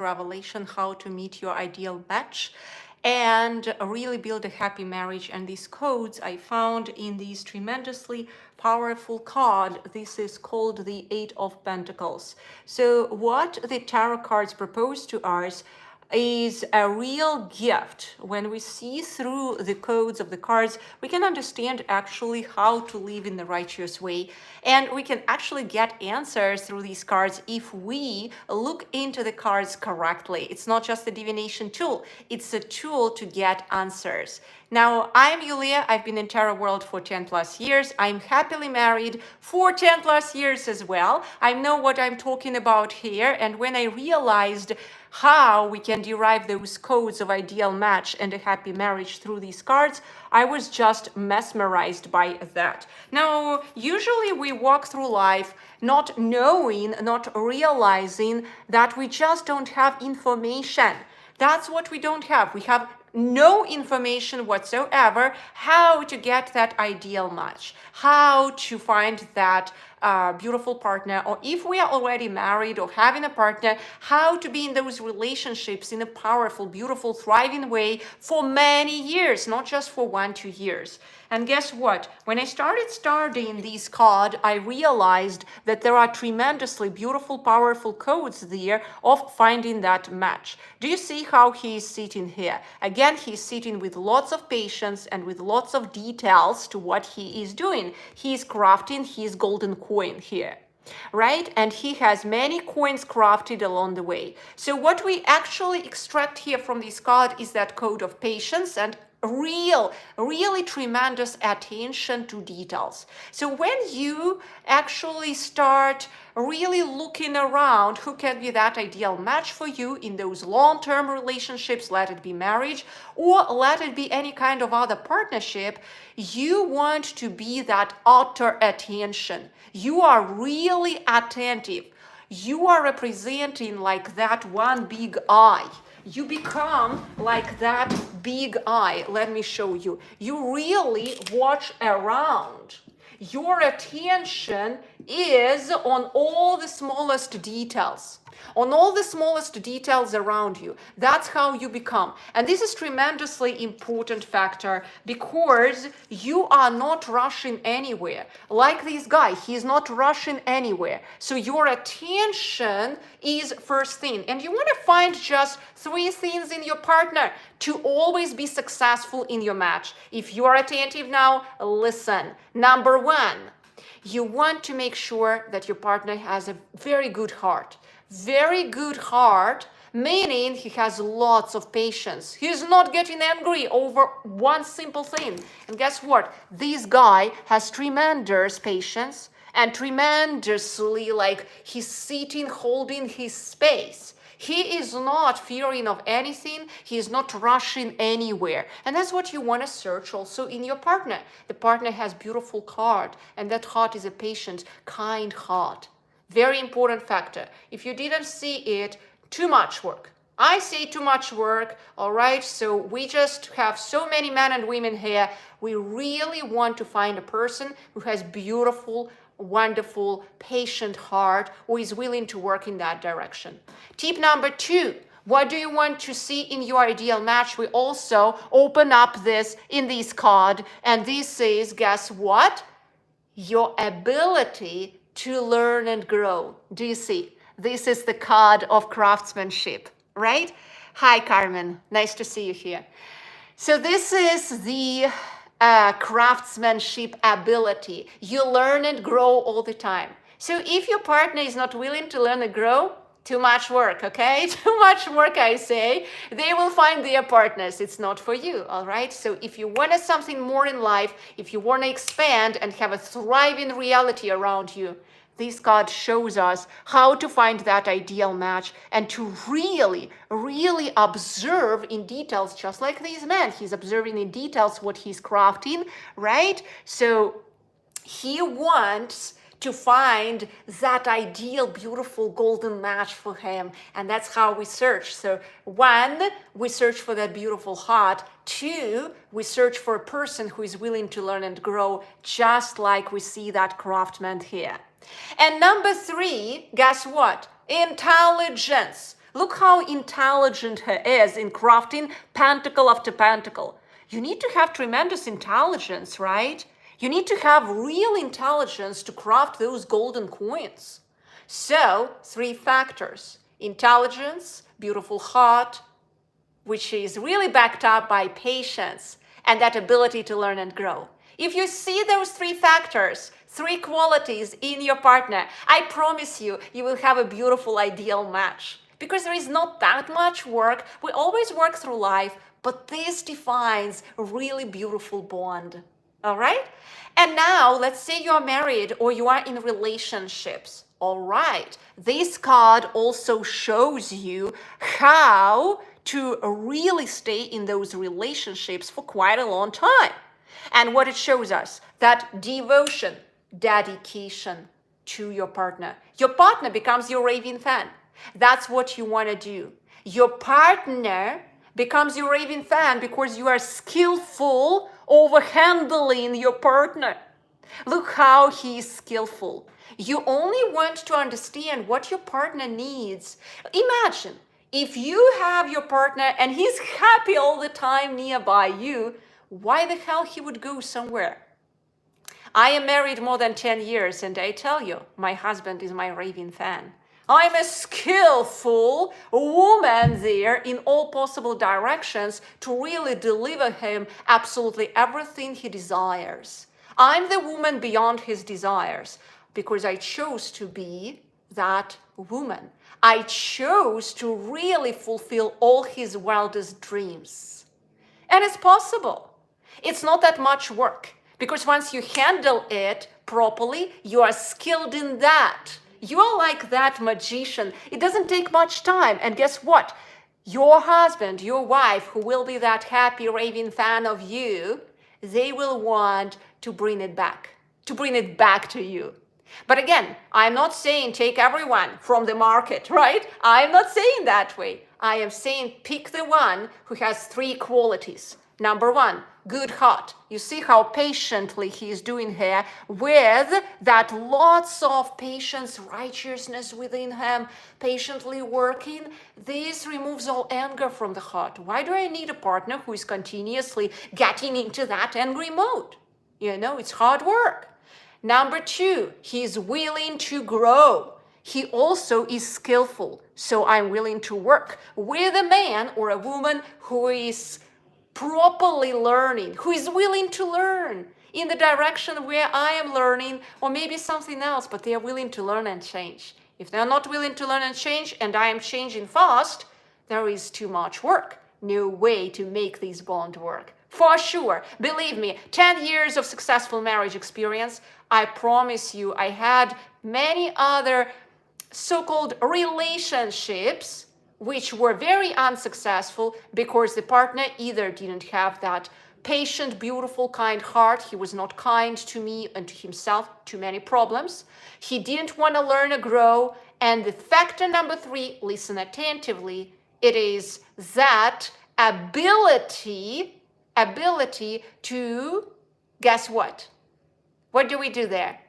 revelation how to meet your ideal match and really build a happy marriage. And these codes I found in this tremendously powerful card. This is called the Eight of Pentacles. So what the tarot cards propose to us is a real gift. When we see through the codes of the cards, we can understand actually how to live in the righteous way. And we can actually get answers through these cards if we look into the cards correctly. It's not just a divination tool, it's a tool to get answers. Now, I'm Yulia. I've been in tarot world for 10 plus years. I'm happily married for 10 plus years as well. I know what I'm talking about here. And when I realized how we can derive those codes of ideal match and a happy marriage through these cards, I was just mesmerized by that. Now, usually we walk through life not knowing, not realizing that we just don't have information. That's what we don't have. We have no information whatsoever how to get that ideal match, how to find that beautiful partner, or if we are already married or having a partner, how to be in those relationships in a powerful, beautiful, thriving way for many years, not just for 1-2 years. And guess what? When I started studying this card, I realized that there are tremendously beautiful, powerful codes there of finding that match. Do you see how he is sitting here? Again, he's sitting with lots of patience and with lots of details to what he is doing. He is crafting his golden coin here, right? And he has many coins crafted along the way. So what we actually extract here from this card is that code of patience and really tremendous attention to details. So when you actually start really looking around who can be that ideal match for you in those long-term relationships, let it be marriage or let it be any kind of other partnership, you want to be that utter attention. You are really attentive. You are representing like that one big eye. You become like that big eye. Let me show you. You really watch around. Your attention is on all the smallest details. On all the smallest details around you. That's how you become. And this is tremendously important factor because you are not rushing anywhere. Like this guy, he's not rushing anywhere. So your attention is first thing. And you want to find just 3 things in your partner to always be successful in your match. If you are attentive now, listen. Number 1, you want to make sure that your partner has a very good heart. Very good heart, meaning he has lots of patience. He's not getting angry over one simple thing. And guess what? This guy has tremendous patience and tremendously, like, he's sitting, holding his space. He is not fearing of anything. He is not rushing anywhere. And that's what you want to search also in your partner. The partner has beautiful heart, and that heart is a patient, kind heart. Very important factor. If you didn't see it, too much work. I say too much work, all right? So we just have so many men and women here. We really want to find a person who has beautiful, wonderful, patient heart, who is willing to work in that direction. Tip number 2. What do you want to see in your ideal match? We also open up this in this card. And this is, guess what? Your ability to learn and grow. Do you see? This is the card of craftsmanship, right? Hi, Carmen. Nice to see you here. So this is the craftsmanship ability. You learn and grow all the time. So if your partner is not willing to learn and grow, too much work, okay? Too much work, I say. They will find their partners. It's not for you, all right? So if you want something more in life, if you want to expand and have a thriving reality around you, this card shows us how to find that ideal match and to really observe in details, just like this man. He's observing in details what he's crafting, right? So he wants to find that ideal, beautiful, golden match for him. And that's how we search. So 1, we search for that beautiful heart. 2, we search for a person who is willing to learn and grow, just like we see that craftsman here. And number 3, guess what? Intelligence. Look how intelligent he is in crafting pentacle after pentacle. You need to have tremendous intelligence, right? You need to have real intelligence to craft those golden coins. So, 3 factors: intelligence, beautiful heart, which is really backed up by patience, and that ability to learn and grow. If you see those 3 factors, 3 qualities in your partner, I promise you, you will have a beautiful, ideal match. Because there is not that much work. We always work through life, but this defines a really beautiful bond. All right? And now, let's say you are married or you are in relationships. All right. This card also shows you how to really stay in those relationships for quite a long time. And what it shows us, that devotion, dedication to your partner. Your partner becomes your raving fan. That's what you want to do. Your partner becomes your raving fan because you are skillful over handling your partner. Look how he is skillful. You only want to understand what your partner needs. Imagine if you have your partner and he's happy all the time nearby you, why the hell he would go somewhere? I am married more than 10 years, and I tell you, my husband is my raving fan. I'm a skillful woman there in all possible directions to really deliver him absolutely everything he desires. I'm the woman beyond his desires because I chose to be that woman. I chose to really fulfill all his wildest dreams. And it's possible. It's not that much work because once you handle it properly, you are skilled in that. You are like that magician. It doesn't take much time. And guess what? Your husband, your wife, who will be that happy, raving fan of you, they will want to bring it back to you. But again, I'm not saying take everyone from the market, right? I'm not saying that way. I am saying pick the one who has 3 qualities. Number 1, good heart. You see how patiently he is doing here with that lots of patience, righteousness within him, patiently working. This removes all anger from the heart. Why do I need a partner who is continuously getting into that angry mode? You know, it's hard work. Number 2, he's willing to grow. He also is skillful. So I'm willing to work with a man or a woman who is properly learning, who is willing to learn in the direction where I am learning, or maybe something else, but they are willing to learn and change. If they're not willing to learn and change, and I am changing fast, there is too much work. No way to make this bond work. For sure, believe me, 10 years of successful marriage experience, I promise you, I had many other so-called relationships which were very unsuccessful because the partner either didn't have that patient, beautiful, kind heart. He was not kind to me and to himself, too many problems. He didn't want to learn or grow. And the factor number 3, listen attentively, it is that ability to, guess what? What do we do there?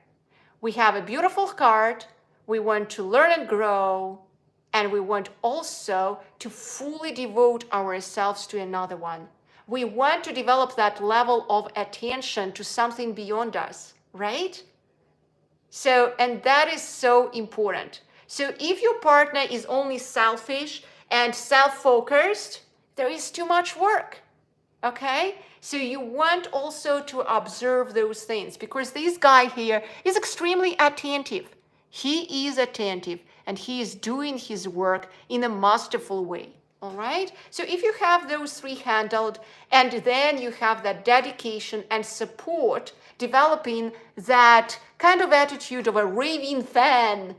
We have a beautiful heart. We want to learn and grow. And we want also to fully devote ourselves to another one. We want to develop that level of attention to something beyond us, right? So, and that is so important. So if your partner is only selfish and self-focused, there is too much work, okay? So you want also to observe those things because this guy here is extremely attentive. He is attentive. And he is doing his work in a masterful way, all right? So if you have those 3 handled, and then you have that dedication and support, developing that kind of attitude of a raving fan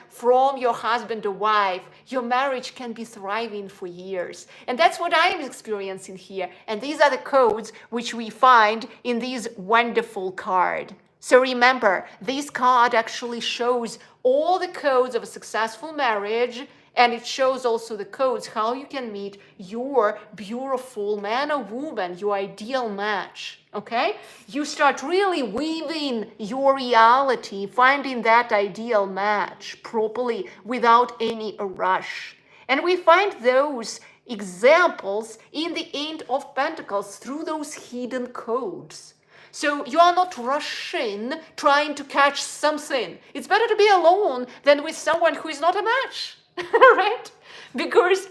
from your husband or wife, your marriage can be thriving for years. And that's what I am experiencing here. And these are the codes which we find in this wonderful card. So remember, this card actually shows all the codes of a successful marriage And it shows also the codes, how you can meet your beautiful man or woman, your ideal match, okay? You start really weaving your reality, finding that ideal match properly without any rush. And we find those examples in the Eight of Pentacles through those hidden codes. So you are not rushing, trying to catch something. It's better to be alone than with someone who is not a match. Right? Because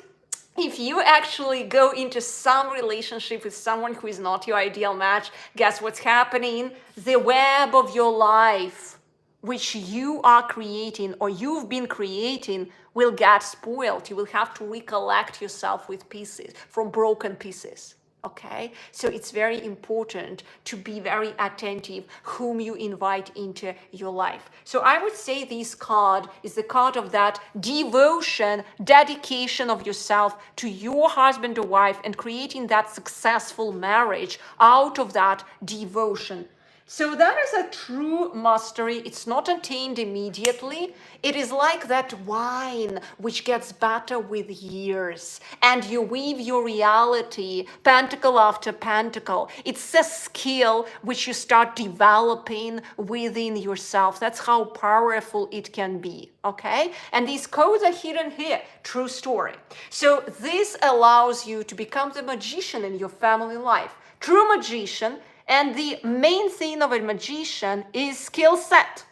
if you actually go into some relationship with someone who is not your ideal match, guess what's happening? The web of your life, which you are creating or you've been creating, will get spoiled. You will have to recollect yourself with pieces, from broken pieces. Okay, so it's very important to be very attentive whom you invite into your life. So I would say this card is the card of that devotion, dedication of yourself to your husband or wife and creating that successful marriage out of that devotion. So that is a true mastery. It's not attained immediately. It is like that wine which gets better with years, and you weave your reality pentacle after pentacle. It's a skill which you start developing within yourself. That's how powerful it can be, okay? And these codes are hidden here. True story. So this allows you to become the magician in your family life. True magician. And the main thing of a magician is skill set.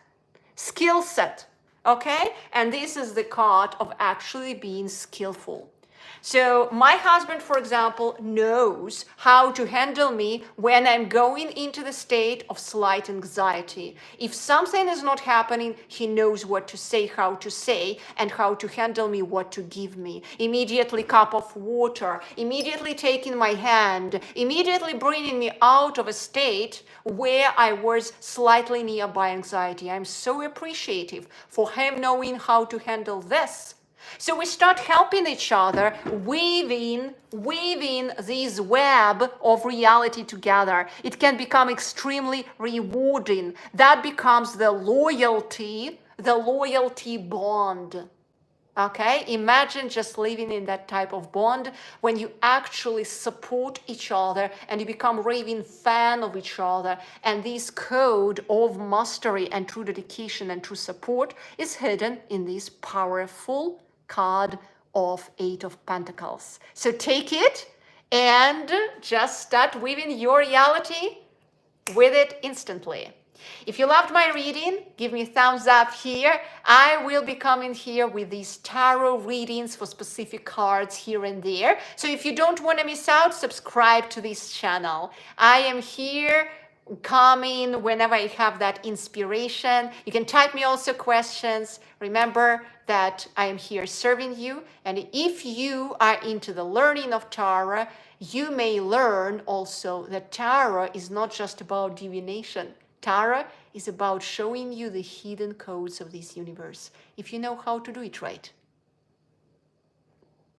Skill set, okay? And this is the card of actually being skillful. So my husband, for example, knows how to handle me when I'm going into the state of slight anxiety. If something is not happening, he knows what to say, how to say, and how to handle me, what to give me. Immediately cup of water, immediately taking my hand, immediately bringing me out of a state where I was slightly nearby anxiety. I'm so appreciative for him knowing how to handle this. So we start helping each other, weaving this web of reality together. It can become extremely rewarding. That becomes the loyalty bond. Okay, imagine just living in that type of bond when you actually support each other and you become raving fan of each other. And this code of mastery and true dedication and true support is hidden in this powerful card of Eight of Pentacles. So take it and just start weaving your reality with it instantly. If you loved my reading, give me a thumbs up here. I will be coming here with these tarot readings for specific cards here and there. So if you don't want to miss out, subscribe to this channel. I am here coming whenever I have that inspiration. You can type me also questions. Remember that I am here serving you. And if you are into the learning of tarot, you may learn also that tarot is not just about divination. Tarot is about showing you the hidden codes of this universe, if you know how to do it right.